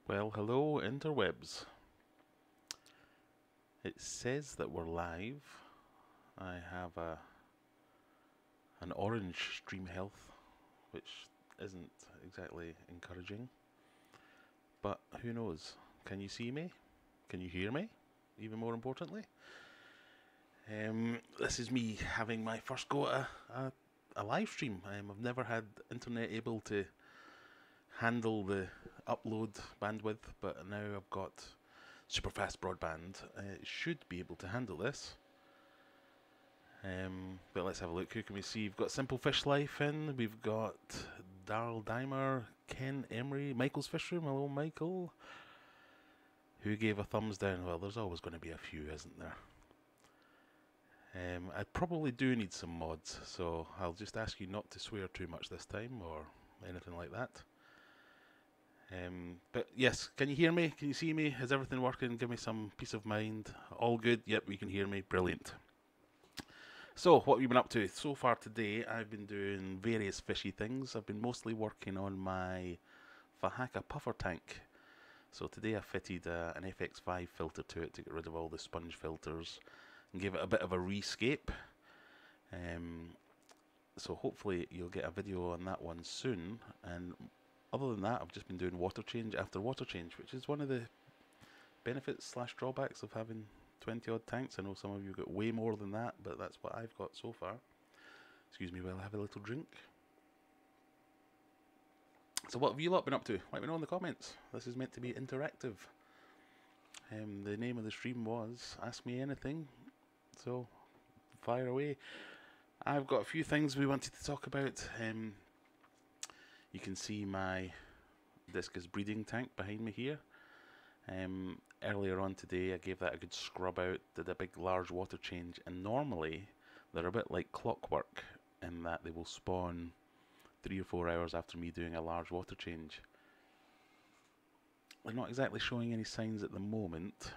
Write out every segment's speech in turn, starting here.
Well, hello, interwebs. It says that we're live. I have an orange stream health, which isn't exactly encouraging. But who knows? Can you see me? Can you hear me? Even more importantly. This is me having my first go at a live stream. I've never had internet able to handle the upload bandwidth, but now I've got super fast broadband. It should be able to handle this. But let's have a look. Who can we see? We've got Simple Fish Life in. We've got Darryl Dimer, Ken Emery, Michael's Fish Room. Hello, Michael. Who gave a thumbs down? Well, there's always going to be a few, isn't there? I probably do need some mods, so I'll just ask you not to swear too much this time or anything like that. But yes, can you hear me? Can you see me? Is everything working? Give me some peace of mind. All good? Yep, you can hear me. Brilliant. So, what have you been up to? So far today, I've been doing various fishy things. I've been mostly working on my Fahaka puffer tank. So today I fitted an FX5 filter to it to get rid of all the sponge filters and give it a bit of a rescape. So hopefully you'll get a video on that one soon. And other than that, I've just been doing water change after water change, which is one of the benefits / drawbacks of having 20 odd tanks. I know some of you got way more than that, but that's what I've got so far. Excuse me while I have a little drink. So what have you lot been up to? Let me know in the comments. This is meant to be interactive. The name of the stream was Ask Me Anything, so fire away. I've got a few things we wanted to talk about. You can see my discus breeding tank behind me here. Earlier on today I gave that a good scrub out, did a big large water change, and normally they're a bit like clockwork in that they will spawn 3 or 4 hours after me doing a large water change. They're not exactly showing any signs at the moment.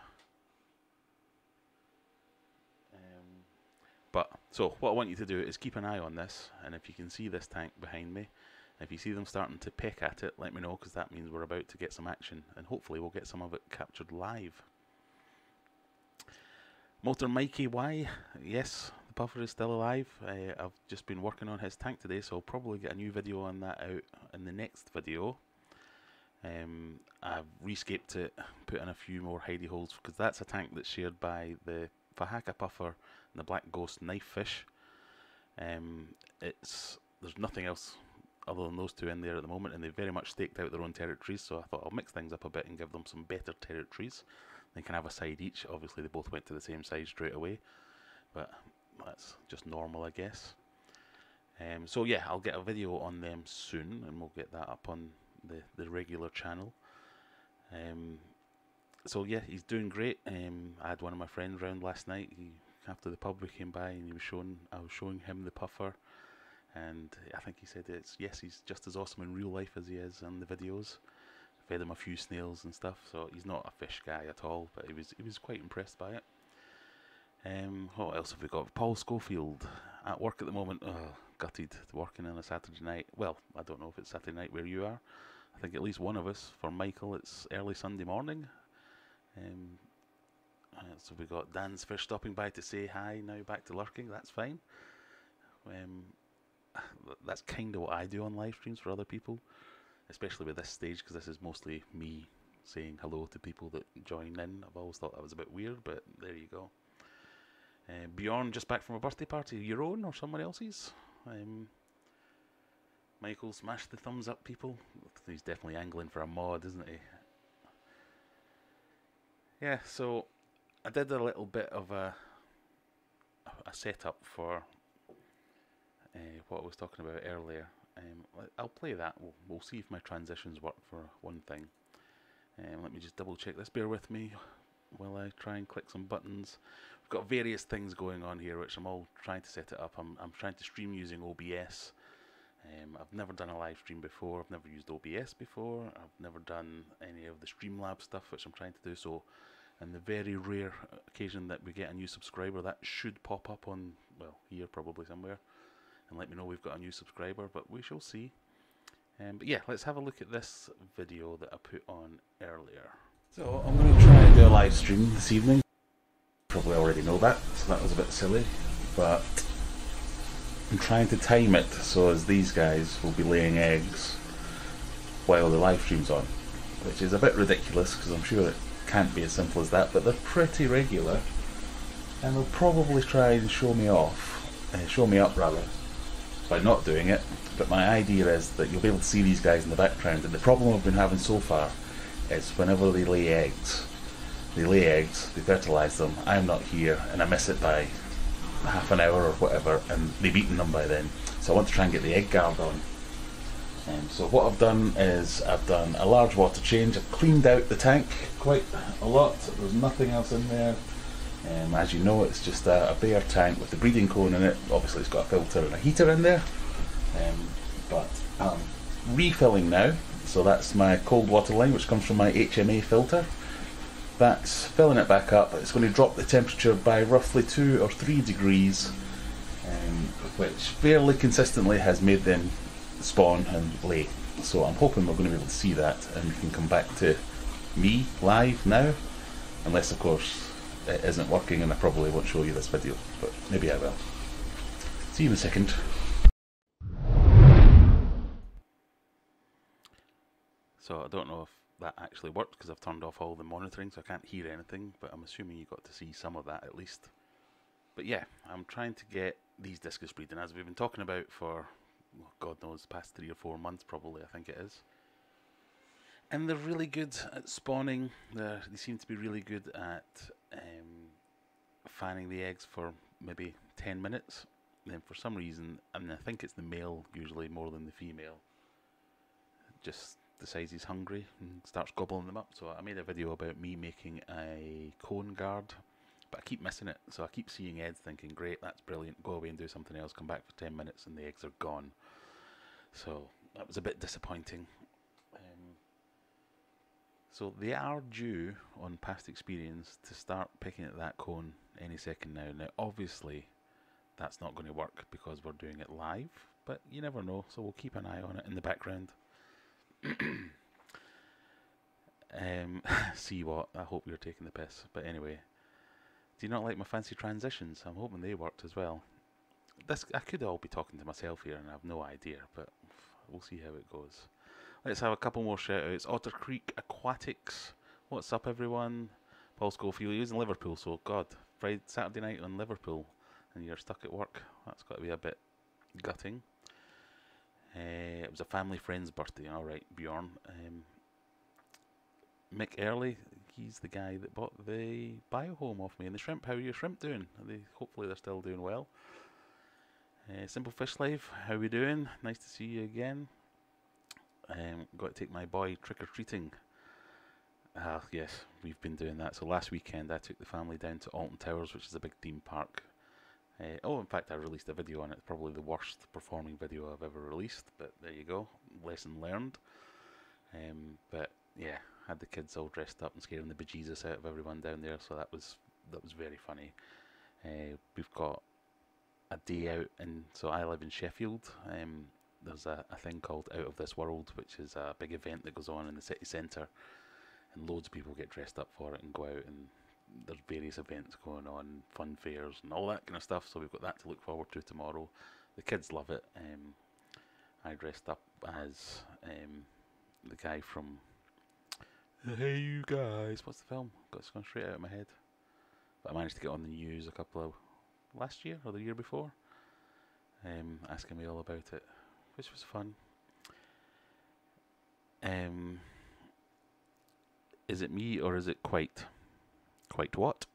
So what I want you to do is keep an eye on this, and if you can see this tank behind me, if you see them starting to peck at it, let me know, because that means we're about to get some action, and hopefully we'll get some of it captured live. Motor Mikey Y, yes, the puffer is still alive. I've just been working on his tank today, so I'll probably get a new video on that out in the next video. I've rescaped it, put in a few more hidey holes, because that's a tank that's shared by the Fahaka puffer and the Black Ghost knife fish. There's nothing else other than those two in there at the moment, and they've very much staked out their own territories, so I thought I'll mix things up a bit and give them some better territories. They can have a side each. Obviously they both went to the same side straight away, but that's just normal, I guess. So yeah, I'll get a video on them soon, and we'll get that up on the regular channel. So yeah, he's doing great. I had one of my friends round last night. After the pub we came by, and I was showing him the puffer, and I think he said he's just as awesome in real life as he is in the videos. I fed him a few snails and stuff, so he's not a fish guy at all, but he was quite impressed by it. What else have we got? Paul Schofield at work at the moment. Oh, gutted, working on a Saturday night. Well, I don't know if it's Saturday night where you are. I think at least one of us. For Michael, it's early Sunday morning. So we got Dan's Fish stopping by to say hi, now back to lurking. That's fine. That's kind of what I do on live streams for other people, especially with this stage, because this is mostly me saying hello to people that join in. I've always thought that was a bit weird, but there you go. Bjorn just back from a birthday party. Your own or someone else's? Michael, smash the thumbs up, people. He's definitely angling for a mod, isn't he? Yeah, so I did a little bit of a setup for what I was talking about earlier. I'll play that. We'll see if my transitions work for one thing. Let me just double check this. Bear with me while I try and click some buttons. We've got various things going on here, which I'm all trying to set it up. I'm trying to stream using OBS. I've never done a live stream before. I've never used OBS before. I've never done any of the Streamlabs stuff, which I'm trying to do. So, on the very rare occasion that we get a new subscriber, that should pop up on, well, here probably somewhere, and let me know we've got a new subscriber, but we shall see. But yeah, let's have a look at this video that I put on earlier. So I'm going to try and do a live stream this evening. Probably already know that, so that was a bit silly. But I'm trying to time it so as these guys will be laying eggs while the live stream's on. Which is a bit ridiculous because I'm sure it can't be as simple as that, but they're pretty regular. And they'll probably try and show me up rather, by not doing it. But my idea is that you'll be able to see these guys in the background, and the problem I've been having so far is whenever they lay eggs, they fertilise them, I'm not here, and I miss it by half an hour or whatever, and they've eaten them by then. So I want to try and get the egg guard on. So what I've done is I've done a large water change. I've cleaned out the tank quite a lot. There's nothing else in there. As you know, it's just a bare tank with the breeding cone in it. Obviously it's got a filter and a heater in there. But I'm refilling now. So that's my cold water line, which comes from my HMA filter. That's filling it back up. It's going to drop the temperature by roughly 2 or 3 degrees, which fairly consistently has made them spawn and lay. So I'm hoping we're going to be able to see that, and we can come back to me live now, unless of course it isn't working and I probably won't show you this video, but maybe I will. See you in a second. So I don't know if that actually worked because I've turned off all the monitoring, so I can't hear anything, but I'm assuming you got to see some of that at least. But yeah, I'm trying to get these discus breeding, as we've been talking about for, well, God knows, past 3 or 4 months probably, I think it is. And they're really good at spawning. They seem to be really good at fanning the eggs for maybe 10 minutes. And then for some reason, and I think it's the male usually more than the female, just decides he's hungry and starts gobbling them up. So I made a video about me making a cone guard, but I keep missing it. So I keep seeing eggs thinking, great, that's brilliant, go away and do something else, come back for 10 minutes and the eggs are gone. So that was a bit disappointing. So they are due, on past experience, to start picking at that cone any second now. Now obviously that's not going to work because we're doing it live, but you never know, so we'll keep an eye on it in the background. See what? I hope you're taking the piss. But anyway, do you not like my fancy transitions? I'm hoping they worked as well. I could all be talking to myself here and I have no idea, but we'll see how it goes. Let's have a couple more shout outs. Otter Creek Aquatics. What's up, everyone? Paul Schofield, he was in Liverpool, so God, Saturday night in Liverpool and you're stuck at work. That's got to be a bit gutting. It was a family friend's birthday. Alright, Bjorn. Mick Early, he's the guy that bought the biohome off me. And the shrimp, how are your shrimp doing? Hopefully they're still doing well. Simple Fish Life, how are we doing? Nice to see you again. Got to take my boy trick-or-treating. Yes, we've been doing that. So last weekend I took the family down to Alton Towers, which is a big theme park. In fact, I released a video on it. It's probably the worst performing video I've ever released, but there you go, lesson learned. But yeah, had the kids all dressed up and scaring the bejesus out of everyone down there, so that was very funny. We've got a day out, and so I live in Sheffield. There's a thing called Out of This World, which is a big event that goes on in the city centre, and loads of people get dressed up for it and go out, and there's various events going on, fun fairs and all that kind of stuff, so we've got that to look forward to tomorrow. The kids love it. I dressed up as the guy from Hey You Guys, what's the film? It's gone straight out of my head. But I managed to get on the news a couple of last year or the year before, asking me all about it, which was fun. Is it me or is it quite what?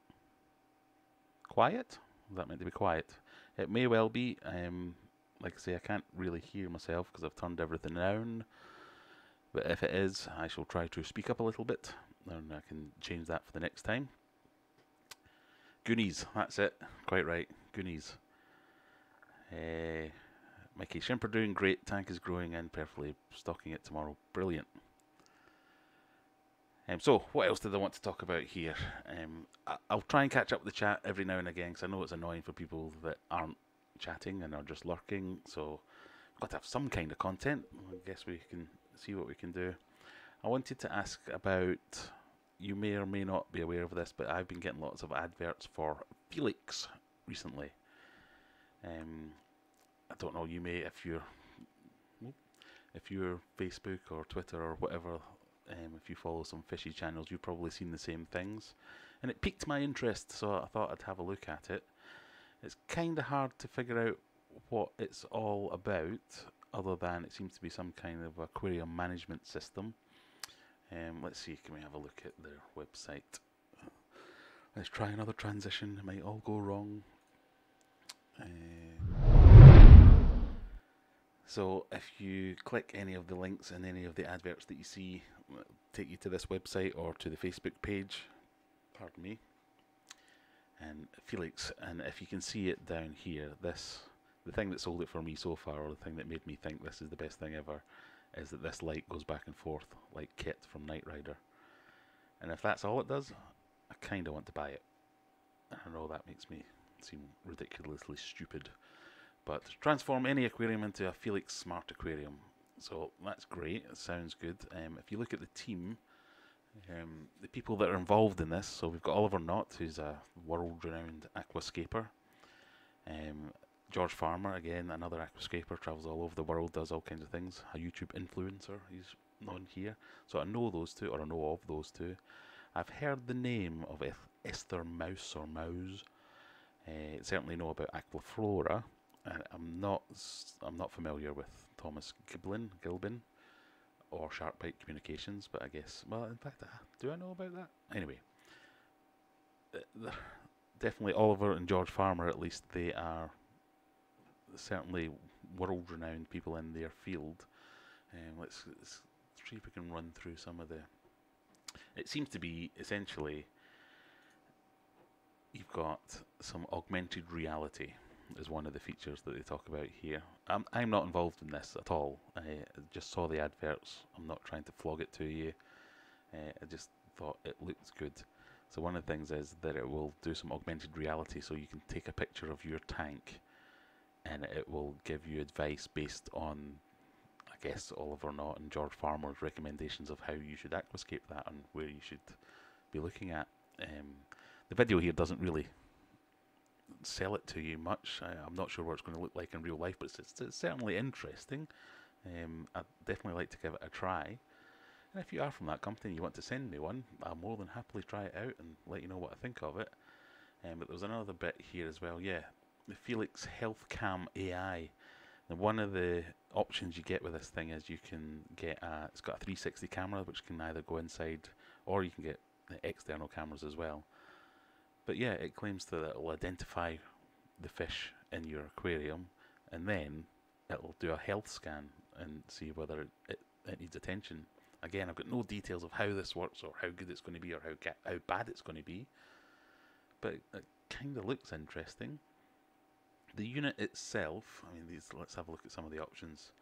Quiet? Is that meant to be quiet? It may well be. Like I say, I can't really hear myself because I've turned everything down. But if it is, I shall try to speak up a little bit, and I can change that for the next time. Goonies, that's it. Quite right, Goonies. Mickey, shrimp are doing great. Tank is growing in perfectly. Stocking it tomorrow. Brilliant. So, what else did I want to talk about here? I'll try and catch up with the chat every now and again, because I know it's annoying for people that aren't chatting and are just lurking. So, got to have some kind of content. I guess we can see what we can do. I wanted to ask about, you may or may not be aware of this, but I've been getting lots of adverts for Felix recently. I don't know, you may, if you're Facebook or Twitter or whatever, if you follow some fishy channels, you've probably seen the same things. And it piqued my interest, so I thought I'd have a look at it. It's kind of hard to figure out what it's all about, other than it seems to be some kind of aquarium management system. Let's see, can we have a look at their website? Let's try another transition, it might all go wrong. So if you click any of the links in any of the adverts that you see, take you to this website or to the Facebook page, pardon me, and Felix, and if you can see it down here, the thing that sold it for me so far, or the thing that made me think this is the best thing ever, is that this light goes back and forth like Kit from Knight Rider. And if that's all it does, I kind of want to buy it. I know that makes me seem ridiculously stupid, but transform any aquarium into a Felix Smart Aquarium. So that's great, it sounds good. If you look at the team, the people that are involved in this, so we've got Oliver Knott, who's a world-renowned aquascaper. George Farmer, again, another aquascaper, travels all over the world, does all kinds of things. A YouTube influencer, he's on here. So I know those two, or I know of those two. I've heard the name of Esther Mouse or Mouse. Certainly know about Aquaflora. I'm not familiar with Thomas Gilbin or Sharkbite Communications, but I guess, well, in fact, do I know about that? Anyway, definitely Oliver and George Farmer, at least, they are certainly world-renowned people in their field. Let's see if we can run through some of the... It seems to be, essentially, you've got some augmented reality is one of the features that they talk about here. I'm not involved in this at all. I just saw the adverts. I'm not trying to flog it to you. I just thought it looked good. So one of the things is that it will do some augmented reality, so you can take a picture of your tank and it will give you advice based on, I guess, Oliver Knott and George Farmer's recommendations of how you should aquascape that and where you should be looking at. The video here doesn't really sell it to you much. I'm not sure what it's going to look like in real life, but it's certainly interesting. I'd definitely like to give it a try. And if you are from that company and you want to send me one, I'll more than happily try it out and let you know what I think of it. But there's another bit here as well, yeah. The Felix Health Cam AI. Now, one of the options you get with this thing is you can get it's got a 360 camera which can either go inside, or you can get external cameras as well. But yeah, it claims that it will identify the fish in your aquarium, and then it will do a health scan and see whether it needs attention. Again, I've got no details of how this works or how good it's going to be or how bad it's going to be, but it kind of looks interesting. The unit itself, I mean, let's have a look at some of the options.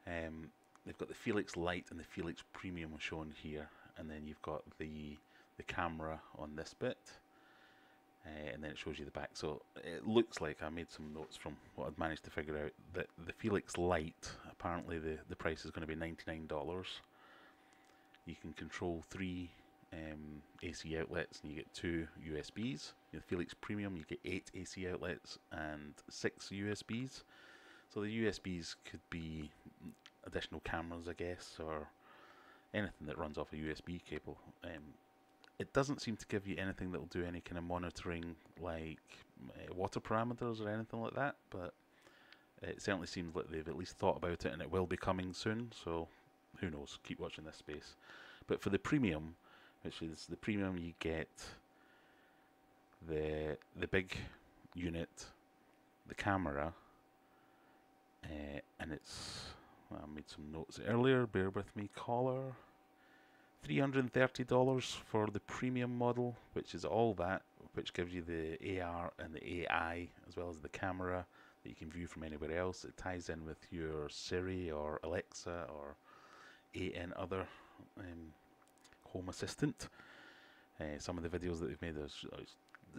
They've got the Felix Lite and the Felix Premium shown here, and then you've got the camera on this bit, and then it shows you the back. So it looks like, I made some notes from what I'd managed to figure out, that the Felix Lite, apparently the price is going to be $99. You can control 3 AC outlets and you get 2 USBs. The Felix Premium, you get 8 AC outlets and 6 USBs. So the USBs could be additional cameras, I guess, or anything that runs off a USB cable. It doesn't seem to give you anything that will do any kind of monitoring, like water parameters or anything like that, but it certainly seems like they've at least thought about it, and it will be coming soon, so who knows, keep watching this space. But for the Premium, which is the Premium, you get the big unit, the camera, and it's, well, I made some notes earlier, bear with me, collar, $330 for the Premium model, which is all that, which gives you the AR and the AI, as well as the camera that you can view from anywhere else. It ties in with your Siri or Alexa or any other home assistant. Some of the videos that they've made, there's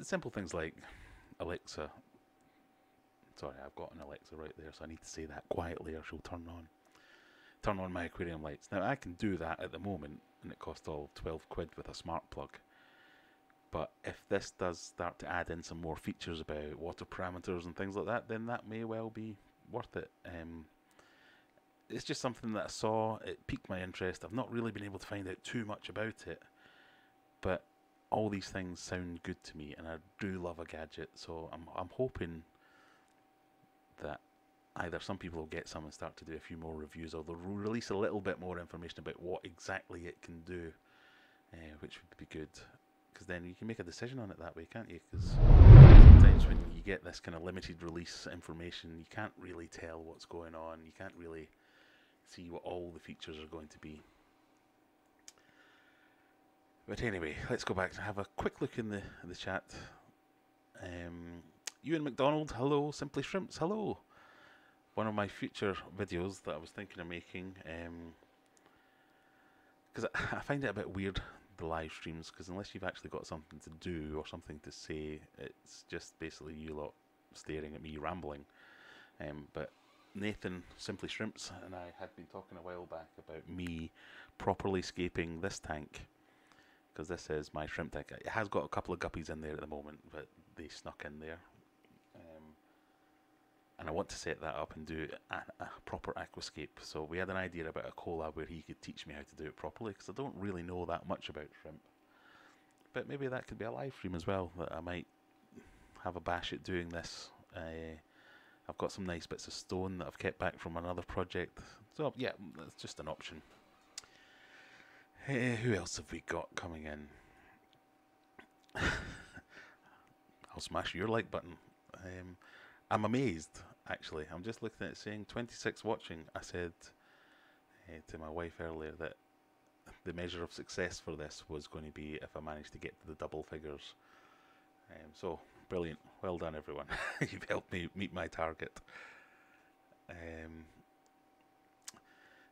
simple things like, Alexa, Sorry, I've got an Alexa right there, so I need to say that quietly or she'll turn on my aquarium lights. Now I can do that at the moment, and it costs all 12 quid with a smart plug. But if this does start to add in some more features about water parameters and things like that, then that may well be worth it. It's just something that I saw, it piqued my interest. I've not really been able to find out too much about it, but all these things sound good to me, and I do love a gadget, so I'm hoping that either some people will get some and start to do a few more reviews, or they'll release a little bit more information about what exactly it can do, which would be good, because then you can make a decision on it that way, can't you? Because sometimes when you get this kind of limited release information, you can't really tell what's going on, you can't really see what all the features are going to be. But anyway, let's go back and have a quick look in the chat. Ewan McDonald, hello. Simply Shrimps, hello. One of my future videos that I was thinking of making, because I find it a bit weird, the live streams, because unless you've actually got something to do or something to say, it's just basically you lot staring at me rambling. But Nathan, Simply Shrimps, and I had been talking a while back about me properly scaping this tank, because this is my shrimp tank. It has got a couple of guppies in there at the moment, but they snuck in there. And I want to set that up and do a proper aquascape. So we had an idea about a collab where he could teach me how to do it properly, because I don't really know that much about shrimp. But maybe that could be a live stream as well, that I might have a bash at doing this. I've got some nice bits of stone that I've kept back from another project. So yeah, that's just an option. Who else have we got coming in? I'll smash your like button. I'm amazed, actually. I'm just looking at it saying 26 watching. I said to my wife earlier that the measure of success for this was going to be if I managed to get to the double figures. So, brilliant. Well done, everyone. You've helped me meet my target.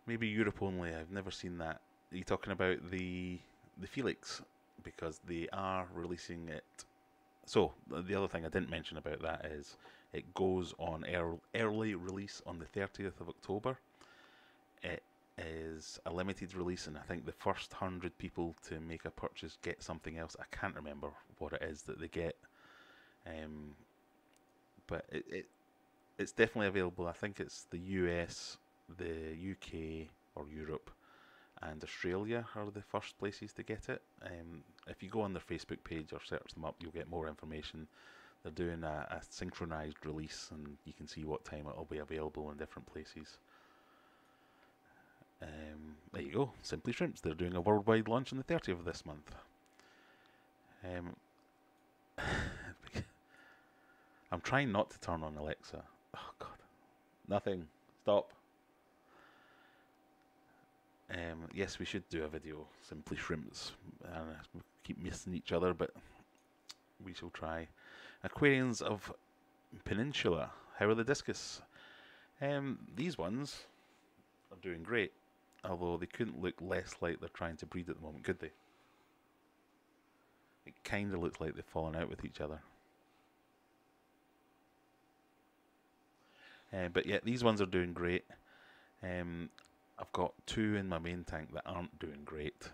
Maybe Europe only. I've never seen that. Are you talking about the Felix? Because they are releasing it. So, the other thing I didn't mention about that is it goes on early release on the 30th of October. It is a limited release, and I think the first 100 people to make a purchase get something else. I can't remember what it is that they get. But it's definitely available. I think it's the US, the UK, or Europe, and Australia are the first places to get it. If you go on their Facebook page or search them up, you'll get more information. They're doing a synchronized release, and you can see what time it'll be available in different places. There you go, Simply Shrimps. They're doing a worldwide launch on the 30th of this month. I'm trying not to turn on Alexa. Oh God, nothing. Stop. Yes, we should do a video, Simply Shrimps. We keep missing each other, but we shall try. Aquariums of Peninsula. How are the discus? These ones are doing great, although they couldn't look less like they're trying to breed at the moment, could they? It kind of looks like they've fallen out with each other. But yeah, these ones are doing great. I've got two in my main tank that aren't doing great.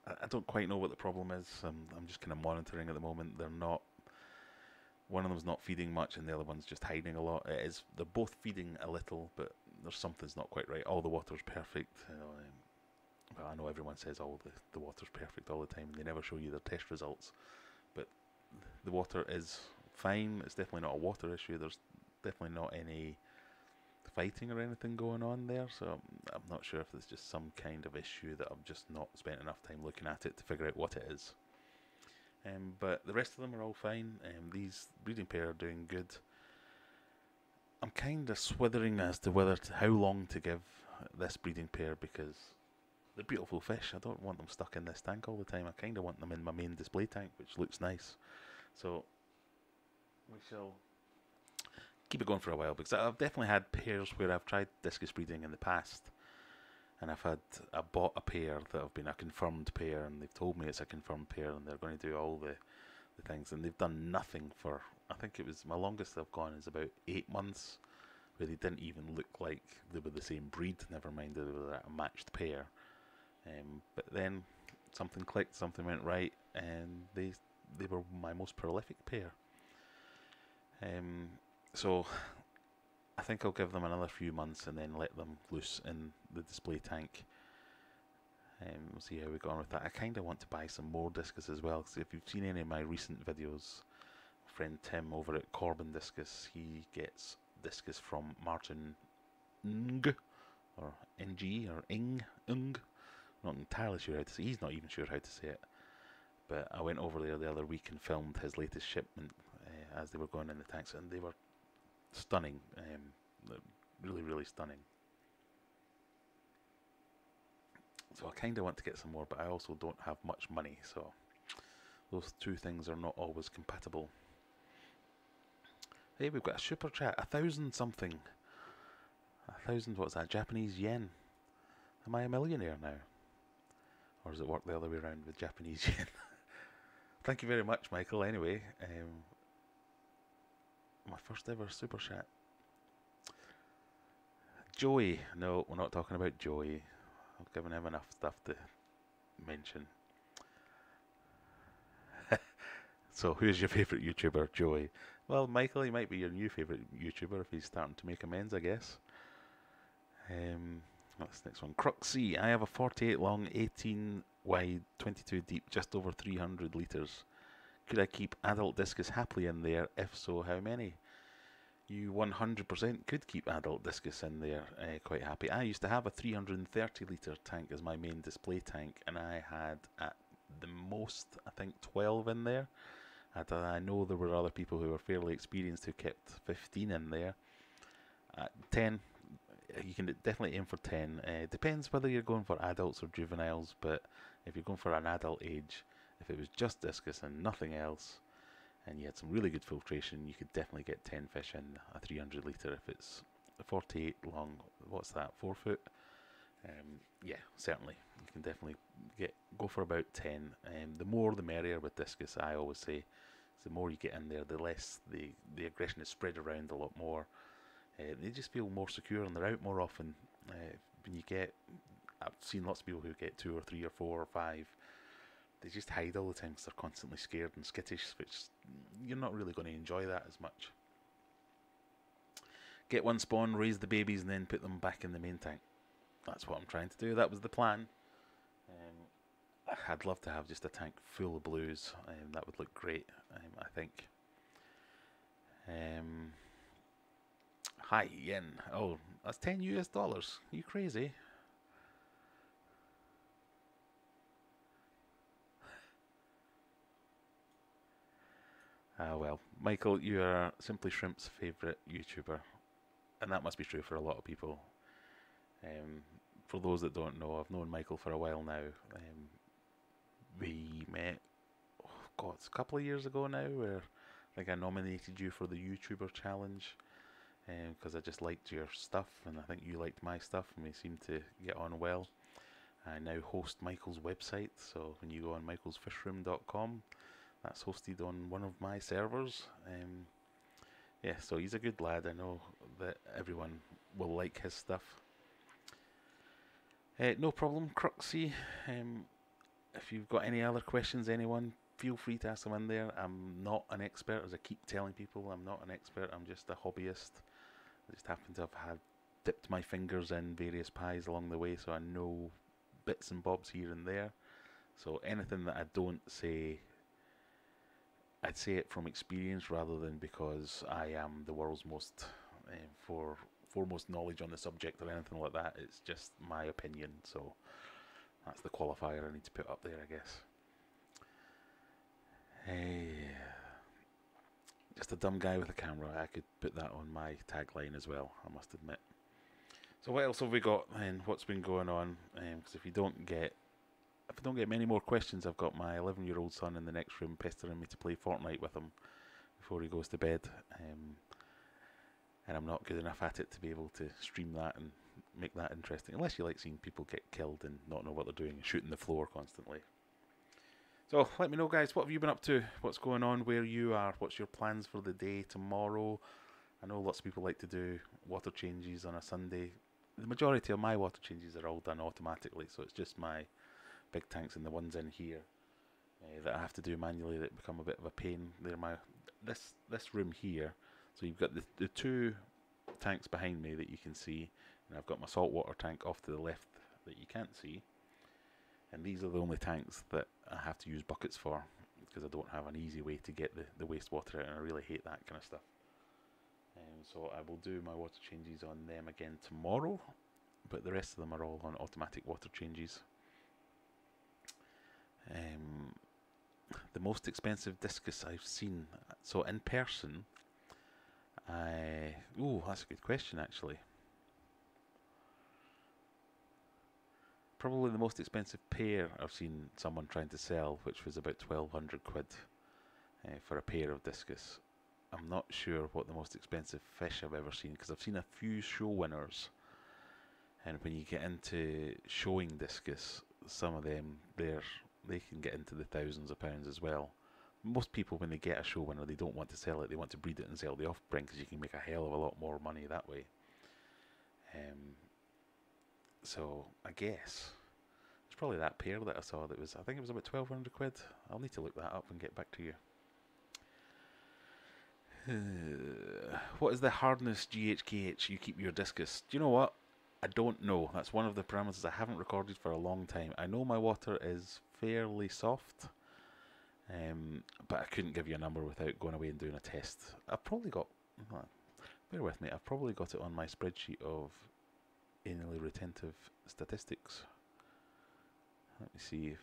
I don't quite know what the problem is. I'm just kind of monitoring at the moment. They're not. One of them's not feeding much, and the other one's just hiding a lot. They're both feeding a little, but there's something's not quite right. All the water's perfect. Well, I know everyone says all the water's perfect all the time, and they never show you their test results. But the water is fine. It's definitely not a water issue. There's definitely not any fighting or anything going on there, so I'm not sure if there's just some kind of issue that I've just not spent enough time looking at it to figure out what it is. But the rest of them are all fine. These breeding pair are doing good. I'm kind of swithering as to how long to give this breeding pair, because they're beautiful fish. I don't want them stuck in this tank all the time. I kind of want them in my main display tank, which looks nice. So we shall keep it going for a while, because I've definitely had pairs where I've tried discus breeding in the past, and I bought a pair that have been a confirmed pair, and they've told me it's a confirmed pair, and they're going to do all the things, and they've done nothing for, I think it was, my longest they've gone is about 8 months, where they didn't even look like they were the same breed, never mind they were a matched pair. But then something clicked, something went right, and they were my most prolific pair. So I think I'll give them another few months and then let them loose in the display tank. We'll see how we go on with that. I kind of want to buy some more discus as well, because if you've seen any of my recent videos, friend Tim over at Corbin Discus, he gets discus from Martin Ng, or NG, or Ing, not entirely sure how to say it. He's not even sure how to say it. But I went over there the other week and filmed his latest shipment as they were going in the tanks, and they were stunning, really, really stunning. So I kind of want to get some more, but I also don't have much money, so those two things are not always compatible. Hey, we've got a super chat, 1,000 something. 1,000, what's that, Japanese yen? Am I a millionaire now? Or does it work the other way around with Japanese yen? Thank you very much, Michael, anyway. My first ever super chat. Joey. No, we're not talking about Joey. I've given him enough stuff to mention. So, who's your favourite YouTuber? Joey. Well, Michael, he might be your new favourite YouTuber if he's starting to make amends, I guess. What's the next one? Cruxy. I have a 48 long, 18 wide, 22 deep, just over 300 litres. Could I keep adult discus happily in there? If so, how many? You 100% could keep adult discus in there quite happy. I used to have a 330 litre tank as my main display tank, and I had at the most, I think, 12 in there. I know there were other people who were fairly experienced who kept 15 in there. 10, you can definitely aim for 10. Depends whether you're going for adults or juveniles, but if you're going for an adult age, if it was just discus and nothing else, and you had some really good filtration, you could definitely get 10 fish in a 300 litre. If it's 48 long, what's that, 4 foot? Yeah, certainly. You can definitely go for about 10. The more the merrier with discus, I always say. So the more you get in there, the less the aggression is spread around a lot more. They just feel more secure and they're out more often. When you get, I've seen lots of people who get 2 or 3 or 4 or 5. They just hide all the time because they're constantly scared and skittish, which you're not really going to enjoy that as much. Get one spawn, raise the babies, and then put them back in the main tank. That's what I'm trying to do. That was the plan. I'd love to have just a tank full of blues. That would look great, I think. Hi, yen. Oh, that's 10 US dollars. Are you crazy? Well, Michael, you are Simply Shrimp's favourite YouTuber, and that must be true for a lot of people. For those that don't know, I've known Michael for a while now. We met, it's a couple of years ago now, where I think I nominated you for the YouTuber challenge, because I just liked your stuff, and I think you liked my stuff, and we seemed to get on well. I now host Michael's website, so when you go on michaelsfishroom.com, that's hosted on one of my servers. Yeah, so he's a good lad. I know that everyone will like his stuff. No problem, Cruxy. If you've got any other questions, anyone, feel free to ask them in there. I'm not an expert, as I keep telling people. I'm not an expert. I'm just a hobbyist. I just happen to have dipped my fingers in various pies along the way, so I know bits and bobs here and there. So anything that I don't say, I'd say it from experience rather than because I am the world's most foremost knowledge on the subject or anything like that. It's just my opinion, so that's the qualifier I need to put up there, I guess. Just a dumb guy with a camera. I could put that on my tagline as well, I must admit. So what else have we got and what's been going on? Because if I don't get many more questions, I've got my 11-year-old son in the next room pestering me to play Fortnite with him before he goes to bed. And I'm not good enough at it to be able to stream that and make that interesting. Unless you like seeing people get killed and not know what they're doing and shooting the floor constantly. So let me know, guys, what have you been up to? What's going on where you are? What's your plans for the day tomorrow? I know lots of people like to do water changes on a Sunday. The majority of my water changes are all done automatically, so it's just my big tanks and the ones in here that I have to do manually that become a bit of a pain. They're my this room here. So you've got the two tanks behind me that you can see, and I've got my saltwater tank off to the left that you can't see. And these are the only tanks that I have to use buckets for because I don't have an easy way to get the wastewater out, and I really hate that kind of stuff. So I will do my water changes on them again tomorrow, but the rest of them are all on automatic water changes. The most expensive discus I've seen. So in person, that's a good question actually. Probably the most expensive pair I've seen someone trying to sell, which was about 1,200 quid for a pair of discus. I'm not sure what the most expensive fish I've ever seen, because I've seen a few show winners, and when you get into showing discus, some of them they can get into the thousands of pounds as well. Most people, when they get a show winner, they don't want to sell it, they want to breed it and sell the offspring, because you can make a hell of a lot more money that way. So I guess it's probably that pair that I saw that was, I think it was about 1,200 quid. I'll need to look that up and get back to you. What is the hardness GHKH you keep your discus? Do you know what? I don't know. That's one of the parameters I haven't recorded for a long time. I know my water is fairly soft, but I couldn't give you a number without going away and doing a test. I've probably got, bear with me, I've probably got it on my spreadsheet of anally retentive statistics. Let me see if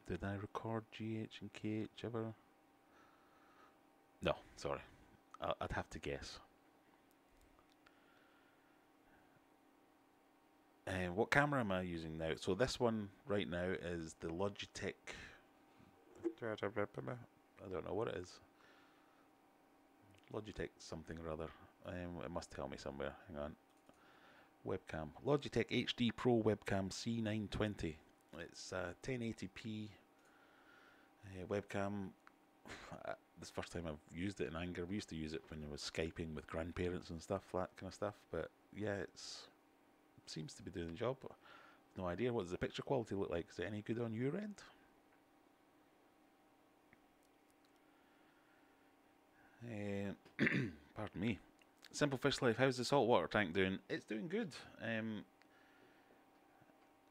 did I record GH and KH ever? No, sorry. I'd have to guess. What camera am I using now? So this one right now is the Logitech. I don't know what it is. Logitech something or other. It must tell me somewhere. Hang on. Webcam. Logitech HD Pro Webcam C920. It's 1080p webcam. This is the first time I've used it in anger. We used to use it when I was Skyping with grandparents and stuff, that kind of stuff. But yeah, it seems to be doing the job. No idea. What does the picture quality look like? Is it any good on your end? Pardon me. Simple Fish Life. How's the saltwater tank doing? It's doing good.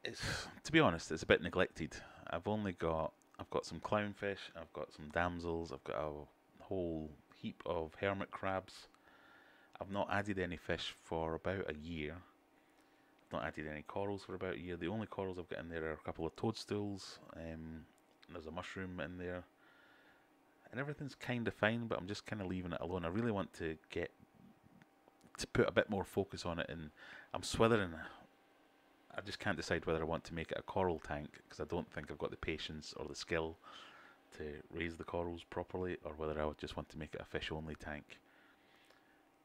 It's, to be honest, it's a bit neglected. I've got some clownfish, I've got some damsels, I've got a whole heap of hermit crabs. I've not added any fish for about a year. I've not added any corals for about a year. The only corals I've got in there are a couple of toadstools. There's a mushroom in there. And everything's kind of fine, but I'm just kind of leaving it alone. I really want to put a bit more focus on it, and I'm swithering. I just can't decide whether I want to make it a coral tank, because I don't think I've got the patience or the skill to raise the corals properly, or whether I would just want to make it a fish only tank.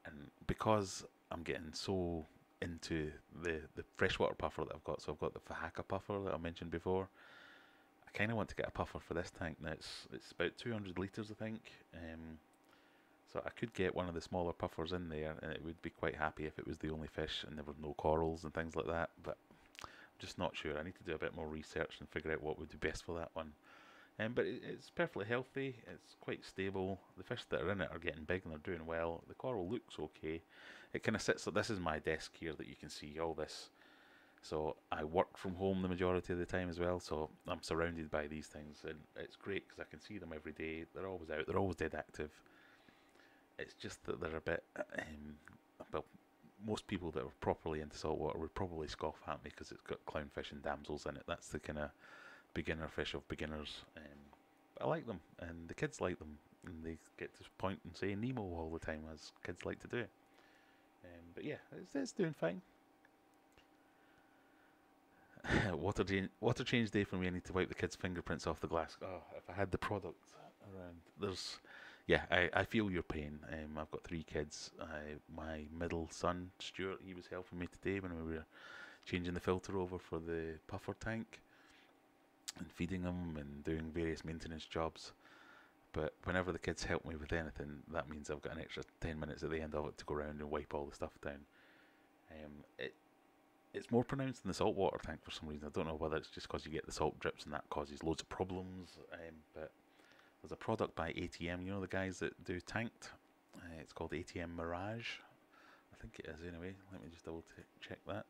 And because I'm getting so into the freshwater puffer that I've got, so I've got the Fahaka puffer that I mentioned before, I kind of want to get a puffer for this tank. Now it's about 200 litres I think, so I could get one of the smaller puffers in there, and it would be quite happy if it was the only fish and there were no corals and things like that, but I'm just not sure. I need to do a bit more research and figure out what would be best for that one. But it's perfectly healthy, it's quite stable. The fish that are in it are getting big and they're doing well. The coral looks okay. It kind of sits, so this is my desk here that you can see all this. So I work from home the majority of the time as well, so I'm surrounded by these things, and it's great because I can see them every day. They're always out, they're always dead active. It's just that they're a bit, well, most people that are properly into saltwater would probably scoff at me because it's got clownfish and damsels in it. That's the kind of beginner fish of beginners. But I like them, and the kids like them, and they get to point and say Nemo all the time, as kids like to do. But yeah, it's doing fine. Water change day for me. I need to wipe the kids' fingerprints off the glass. Oh, if I had the product around. Yeah, I feel your pain. I've got 3 kids. My middle son, Stuart, he was helping me today when we were changing the filter over for the puffer tank. and feeding them and doing various maintenance jobs. But whenever the kids help me with anything, that means I've got an extra 10 minutes at the end of it to go around and wipe all the stuff down. It's more pronounced in the saltwater tank for some reason. I don't know whether it's just because you get the salt drips and that causes loads of problems. But there's a product by ATM, you know the guys that do tanked? It's called ATM Mirage. I think it is anyway. Let me just double check that.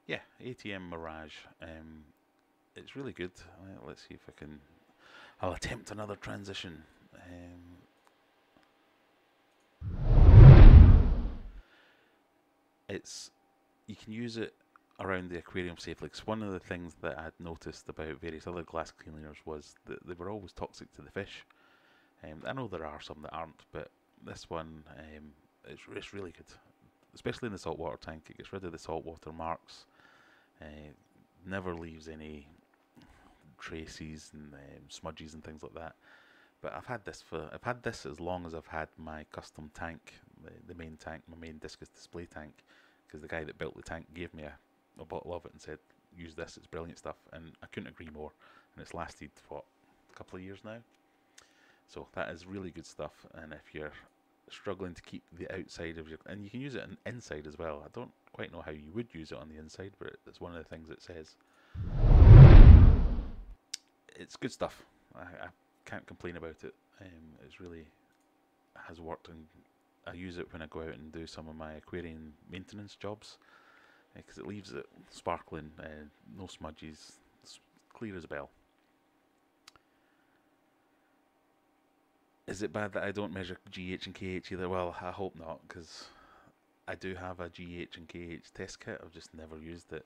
Yeah, ATM Mirage. It's really good. Let's see if I can. I'll attempt another transition. You can use it around the aquarium safely. Because one of the things that I'd noticed about various other glass cleaners was that they were always toxic to the fish. I know there are some that aren't, but this one it's really good, especially in the saltwater tank. It gets rid of the saltwater marks. Never leaves any traces and smudges and things like that. But I've had this as long as I've had my custom tank, the main tank, my main discus display tank, because the guy that built the tank gave me a bottle of it and said, use this, it's brilliant stuff, and I couldn't agree more. And it's lasted, what, a couple of years now? So that is really good stuff. And if you're struggling to keep the outside of your, and you can use it on inside as well. I don't quite know how you would use it on the inside, but it's one of the things it says. It's good stuff. I can't complain about it. It's really has worked, and I use it when I go out and do some of my aquarium maintenance jobs, because it leaves it sparkling, no smudges, it's clear as a bell. Is it bad that I don't measure GH and KH either? Well, I hope not, because I do have a GH and KH test kit. I've just never used it.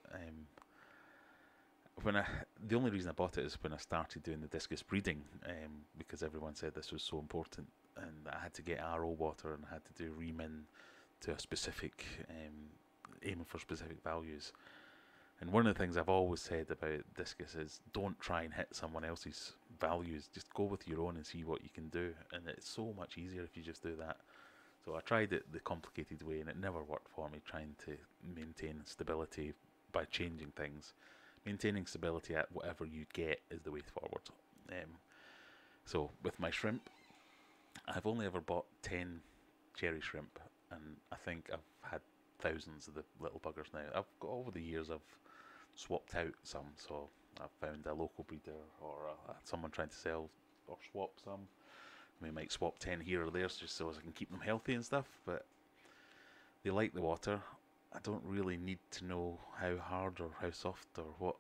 The only reason I bought it is when I started doing the discus breeding, because everyone said this was so important, and I had to get RO water and I had to do remin to a specific, aiming for specific values. And one of the things I've always said about discus is don't try and hit someone else's values. Just go with your own and see what you can do. And it's so much easier if you just do that. So I tried it the complicated way, and it never worked for me, trying to maintain stability by changing things. Maintaining stability at whatever you get is the way forward. So with my shrimp, I've only ever bought 10 cherry shrimp, and I think I've had thousands of the little buggers now. Over the years I've swapped out some, so I've found a local breeder or someone trying to sell or swap some. We might swap 10 here or there just so as I can keep them healthy and stuff, but they like the water. I don't really need to know how hard or how soft or what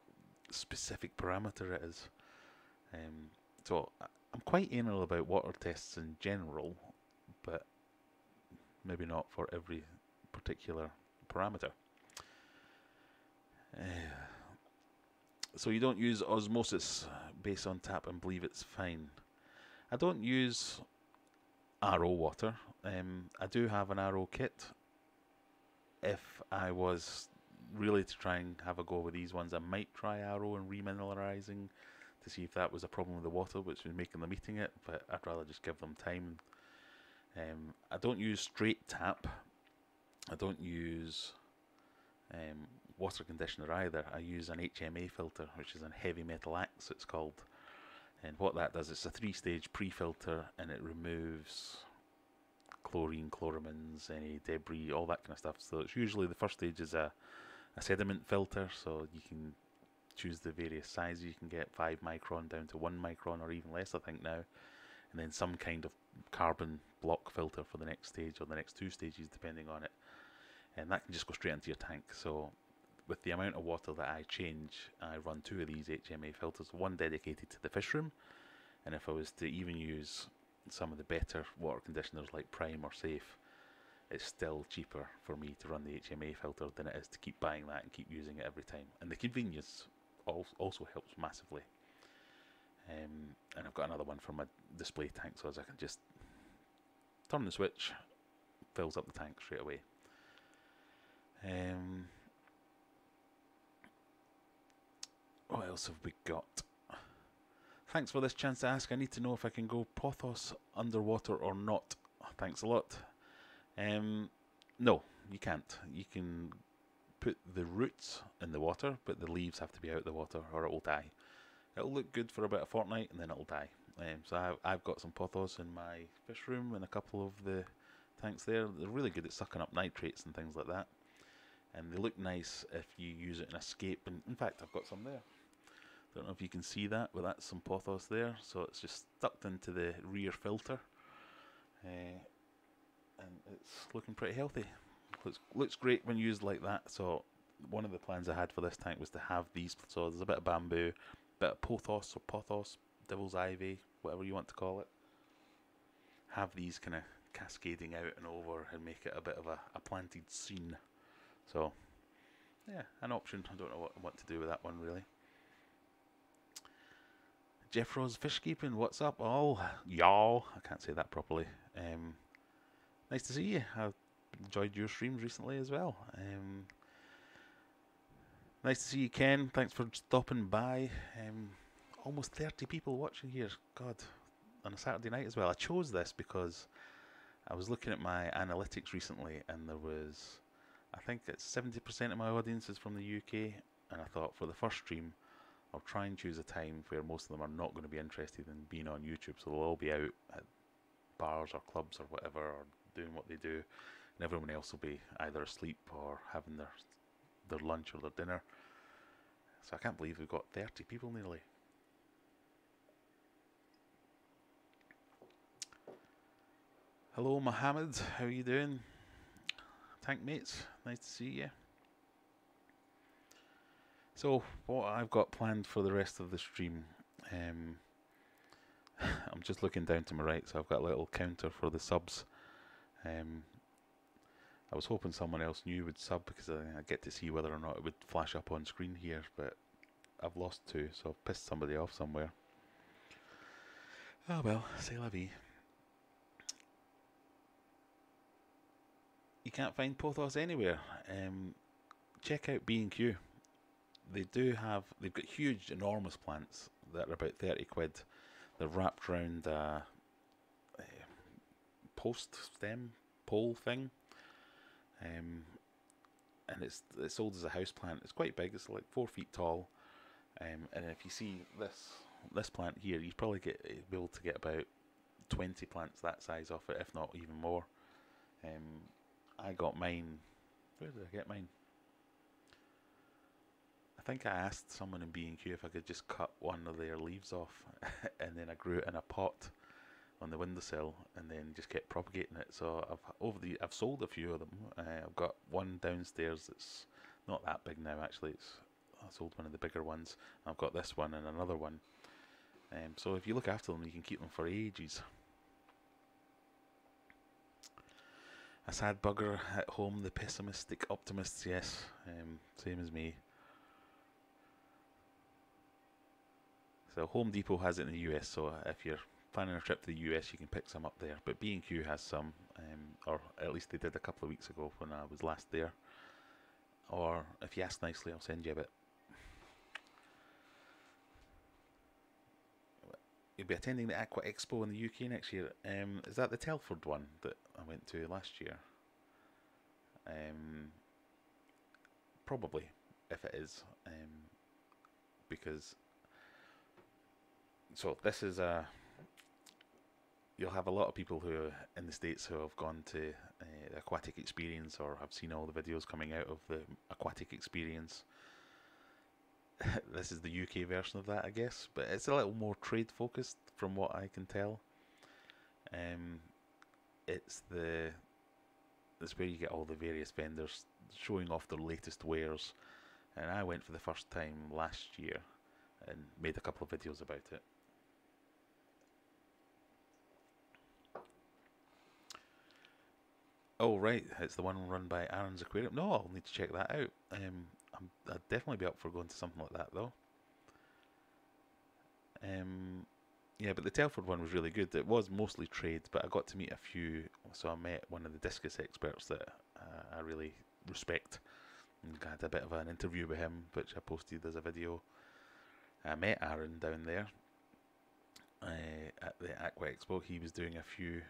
specific parameter it is. So I'm quite anal about water tests in general, but maybe not for every particular parameter. So you don't use osmosis based on tap and believe it's fine. I don't use RO water. I do have an RO kit. If I was really to try and have a go with these ones, I might try RO and remineralizing to see if that was a problem with the water which was making them eating it, but I'd rather just give them time. I don't use straight tap. I don't use water conditioner either. I use an HMA filter, which is a heavy metal axe it's called. And what that does, it's a 3-stage pre-filter, and it removes chlorine, chloramines, any debris, all that kind of stuff. So it's usually the first stage is a sediment filter, so you can choose the various sizes you can get, 5 micron down to 1 micron or even less I think now, and then some kind of carbon block filter for the next stage or the next 2 stages depending on it, and that can just go straight into your tank. So with the amount of water that I change, I run 2 of these HMA filters, one dedicated to the fish room, and if I was to even use some of the better water conditioners like Prime or Safe, it's still cheaper for me to run the HMA filter than it is to keep buying that and keep using it every time. And the convenience also helps massively. And I've got another one for my display tank, so as I can just turn the switch, fills up the tank straight away. What else have we got? Thanks for this chance to ask. I need to know if I can go pothos underwater or not. Thanks a lot. No, you can't. You can put the roots in the water, but the leaves have to be out of the water or it will die. It'll look good for about a fortnight and then it'll die. So I've got some pothos in my fish room and a couple of the tanks there. They're really good at sucking up nitrates and things like that. And they look nice if you use it in a scape. And in fact, I've got some there. Don't know if you can see that, but that's some pothos there. So it's just stuck into the rear filter. And it's looking pretty healthy. Looks great when used like that. So one of the plans I had for this tank was to have these. So there's a bit of bamboo, a bit of pothos, devil's ivy, whatever you want to call it. Have these kind of cascading out and over and make it a bit of a planted scene. So yeah, an option. I don't know what to do with that one really. Jeff Rose Fish Keeping, what's up all? Y'all, I can't say that properly. Nice to see you. I've enjoyed your streams recently as well. Nice to see you, Ken. Thanks for stopping by. Almost 30 people watching here. God, on a Saturday night as well. I chose this because I was looking at my analytics recently and there was, I think it's 70% of my audience is from the UK, and I thought for the first stream I'll try and choose a time where most of them are not going to be interested in being on YouTube, so they'll all be out at bars or clubs or whatever, or doing what they do, and everyone else will be either asleep or having their lunch or their dinner. So I can't believe we've got 30 people nearly. Hello Mohammed, how are you doing? Tank mates, nice to see you. So what I've got planned for the rest of the stream, I'm just looking down to my right, so I've got a little counter for the subs. I was hoping someone else new would sub because I get to see whether or not it would flash up on screen here, but I've lost 2, so I've pissed somebody off somewhere. Oh well, c'est la vie. You can't find pothos anywhere. Check out B&Q. They've got huge, enormous plants that are about 30 quid. They're wrapped around a pole thing, and it's sold as a house plant. It's quite big. It's like 4 feet tall, and if you see this plant here, you'd probably be able to get about 20 plants that size off it, if not even more. I got mine. Where did I get mine? I think I asked someone in B&Q if I could just cut one of their leaves off, and then I grew it in a pot on the windowsill, and then just kept propagating it. So I've sold a few of them. I've got one downstairs that's not that big now. Actually, I sold one of the bigger ones. I've got this one and another one. So if you look after them, you can keep them for ages. A sad bugger at home, the pessimistic optimists, yes, same as me. So Home Depot has it in the US, so if you're planning a trip to the US, you can pick some up there. But B&Q has some, or at least they did a couple of weeks ago when I was last there. Or if you ask nicely, I'll send you a bit. You'll be attending the Aqua Expo in the UK next year. Is that the Telford one that I went to last year? Probably, if it is, because so this is you'll have a lot of people who are in the States who have gone to the aquatic experience or have seen all the videos coming out of the aquatic experience. This is the UK version of that, I guess, but it's a little more trade focused from what I can tell. It's where you get all the various vendors showing off their latest wares, and I went for the first time last year and made a couple of videos about it. Oh right, it's the one run by Aaron's Aquarium. No, I'll need to check that out. I'd definitely be up for going to something like that though. Yeah, but the Telford one was really good. It was mostly trade, but I got to meet a few. So I met one of the discus experts that I really respect, and I had a bit of an interview with him, which I posted as a video. I met Aaron down there at the Aqua Expo. He was doing a few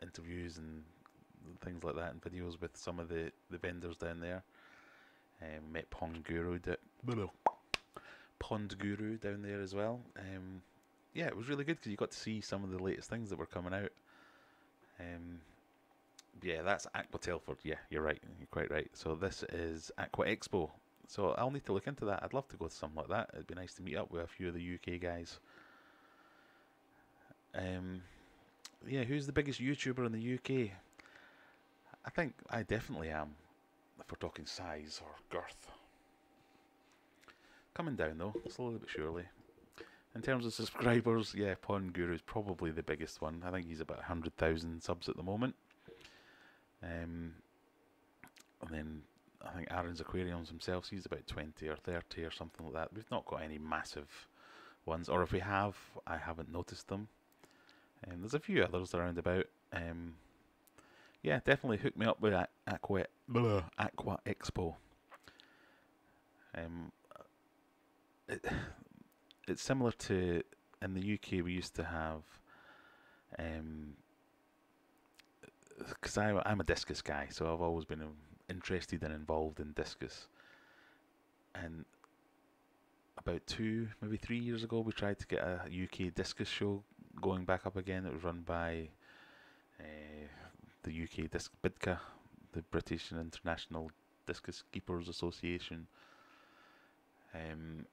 interviews and things like that, and videos with some of the vendors down there. Met Pond Guru, Pond Guru down there as well. Yeah, it was really good because you got to see some of the latest things that were coming out. Yeah, that's Aqua Telford. Yeah, you're right. You're quite right. So this is Aqua Expo. So I'll need to look into that. I'd love to go to something like that. It'd be nice to meet up with a few of the UK guys. Yeah, who's the biggest YouTuber in the UK? I think I definitely am, if we're talking size or girth. Coming down though, slowly but surely. In terms of subscribers, yeah, Pond Guru is probably the biggest one. I think he's about 100,000 subs at the moment. And then I think Aaron's Aquariums himself, he's about 20 or 30 or something like that. We've not got any massive ones, or if we have, I haven't noticed them. There's a few others around about. Yeah, definitely hook me up with Aqua Expo. It's similar to, in the UK we used to have, because I'm a discus guy, so I've always been interested and involved in discus. And about 2, maybe 3 years ago, we tried to get a UK discus show going back up again. It was run by the UK Disc BIDCA, the British and International Discus Keepers Association. And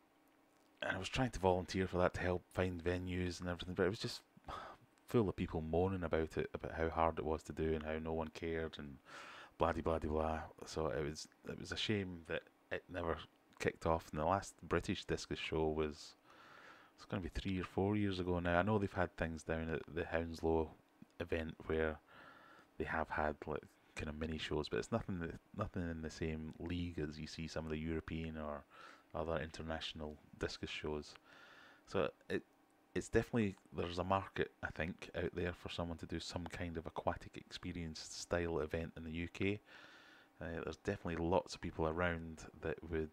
I was trying to volunteer for that to help find venues and everything, but it was just full of people moaning about it, about how hard it was to do and how no one cared and blah de blah de blah. So it was a shame that it never kicked off. And the last British discus show was, it's going to be 3 or 4 years ago now. I know they've had things down at the Hounslow event where they have had like kind of mini shows, but it's nothing in the same league as you see some of the European or other international discus shows. So it's definitely, there's a market, I think, out there for someone to do some kind of aquatic experience style event in the UK. There's definitely lots of people around that would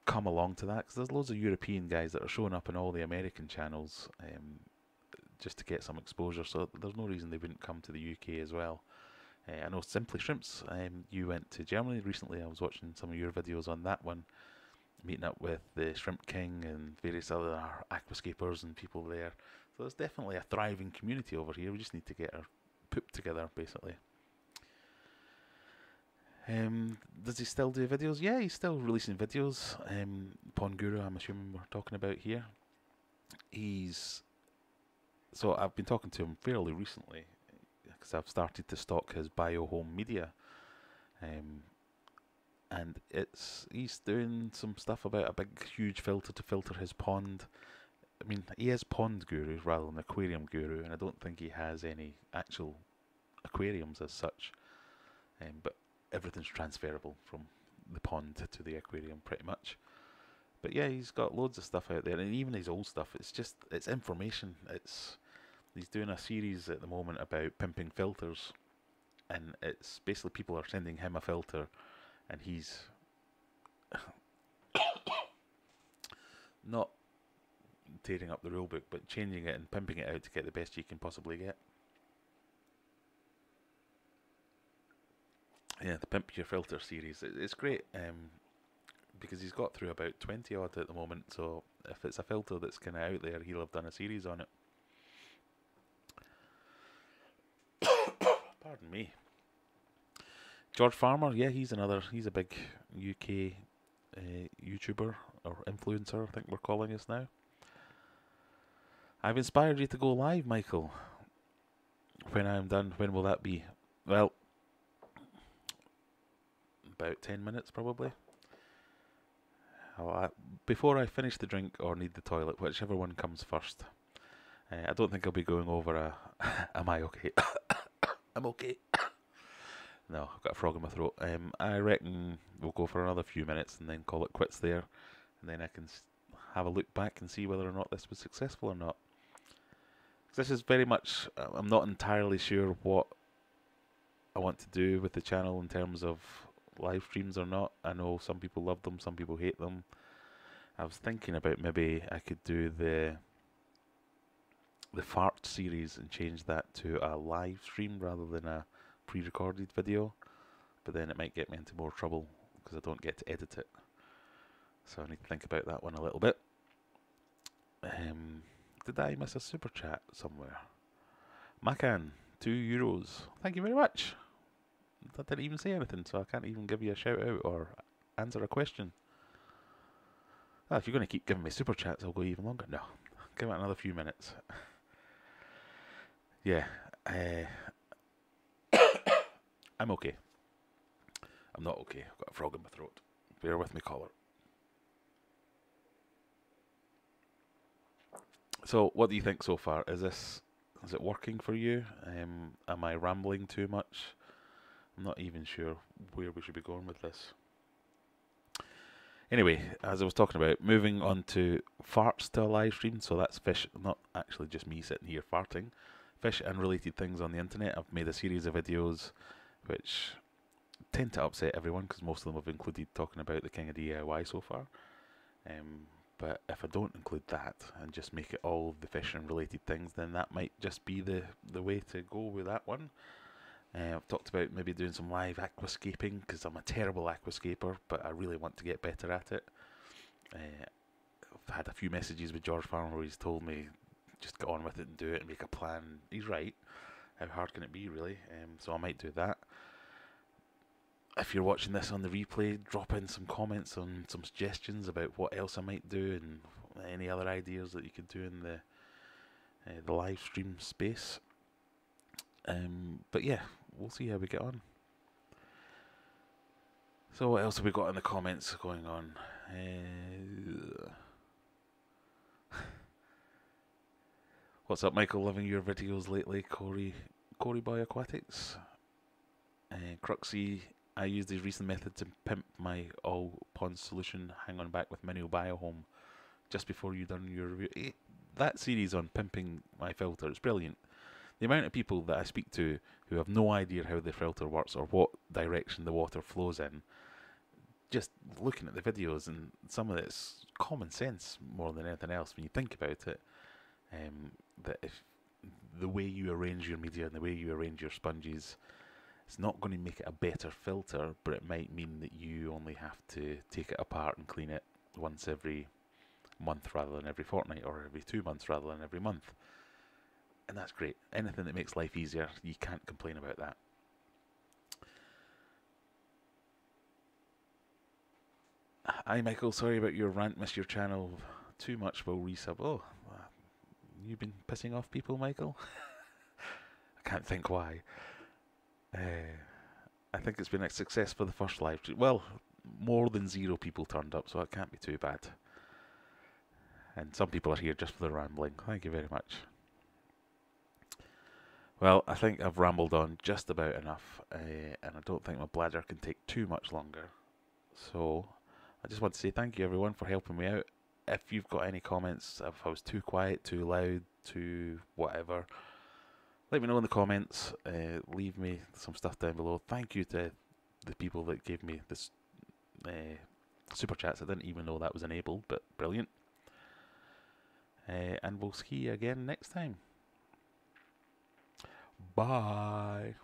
come along to that, because there's loads of European guys that are showing up in all the American channels just to get some exposure, so there's no reason they wouldn't come to the UK as well. I know Simply Shrimps, you went to Germany recently. I was watching some of your videos on that one, meeting up with the Shrimp King and various other aquascapers and people there. So there's definitely a thriving community over here. We just need to get our poop together, basically. Does he still do videos? Yeah, he's still releasing videos. Pond Guru, I'm assuming we're talking about here. So I've been talking to him fairly recently, because I've started to stock his bio home media, and he's doing some stuff about a big huge filter to filter his pond. I mean, he is Pond Guru rather than Aquarium Guru, and I don't think he has any actual aquariums as such, but everything's transferable from the pond to the aquarium pretty much. But yeah, he's got loads of stuff out there, and even his old stuff, it's information. He's doing a series at the moment about pimping filters, and it's basically people are sending him a filter, and he's not tearing up the rulebook, but changing it and pimping it out to get the best you can possibly get. Yeah, the Pimp Your Filter series, it's great, because he's got through about 20 odd at the moment, so if it's a filter that's kind of out there, he'll have done a series on it. Pardon me. George Farmer, yeah, he's a big UK YouTuber or influencer, I think we're calling us now. I've inspired you to go live, Michael. When I'm done, when will that be? Well, about 10 minutes probably. Before I finish the drink or need the toilet, whichever one comes first. I don't think I'll be going over am I okay? I'm okay. No, I've got a frog in my throat. I reckon we'll go for another few minutes and then call it quits there. And then I can have a look back and see whether or not this was successful or not. This is very much, I'm not entirely sure what I want to do with the channel in terms of live streams or not. I know some people love them, some people hate them. I was thinking about maybe I could do the the fart series and change that to a live stream rather than a pre-recorded video, but then it might get me into more trouble because I don't get to edit it. So I need to think about that one a little bit. Did I miss a super chat somewhere? Macan, €2. Thank you very much. I didn't even say anything, so I can't even give you a shout out or answer a question. Well, if you're going to keep giving me super chats, I'll go even longer. No, give it another few minutes. Yeah, I'm okay. I'm not okay. I've got a frog in my throat. Bear with me, caller. So, what do you think so far? Is it working for you? Am I rambling too much? I'm not even sure where we should be going with this. Anyway, as I was talking about, moving on to farts to a live stream. So that's fish, not actually just me sitting here farting. Fish and related things on the internet. I've made a series of videos which tend to upset everyone because most of them have included talking about the king of DIY so far. But if I don't include that and just make it all the fish and related things, then that might just be the way to go with that one. I've talked about maybe doing some live aquascaping because I'm a terrible aquascaper, but I really want to get better at it. I've had a few messages with George Farmer where he's told me just get on with it and do it and make a plan. He's right. How hard can it be, really? So I might do that. If you're watching this on the replay, drop in some comments on some suggestions about what else I might do and any other ideas that you could do in the live stream space. But yeah, we'll see how we get on. So what else have we got in the comments going on? What's up, Michael? Loving your videos lately, Corey Boy Aquatics. Cruxy, I used his recent method to pimp my all pond solution hang on back with Mineral Biohome just before you done your review. That series on pimping my filter is brilliant. The amount of people that I speak to who have no idea how the filter works or what direction the water flows in, just looking at the videos, and some of it's common sense more than anything else when you think about it, that if the way you arrange your media and the way you arrange your sponges, it's not going to make it a better filter, but it might mean that you only have to take it apart and clean it once every month rather than every fortnight, or every 2 months rather than every month. And that's great. Anything that makes life easier, you can't complain about that. Hi Michael, sorry about your rant, missed your channel too much, will resub. Oh, you've been pissing off people, Michael? I can't think why. I think it's been a success for the first live stream. Well, more than 0 people turned up, so it can't be too bad. And some people are here just for the rambling. Thank you very much. Well, I think I've rambled on just about enough, and I don't think my bladder can take too much longer. So, I just want to say thank you everyone for helping me out. If you've got any comments, if I was too quiet, too loud, too whatever, let me know in the comments. Leave me some stuff down below. Thank you to the people that gave me this super chats. I didn't even know that was enabled, but brilliant. And we'll see you again next time. Bye.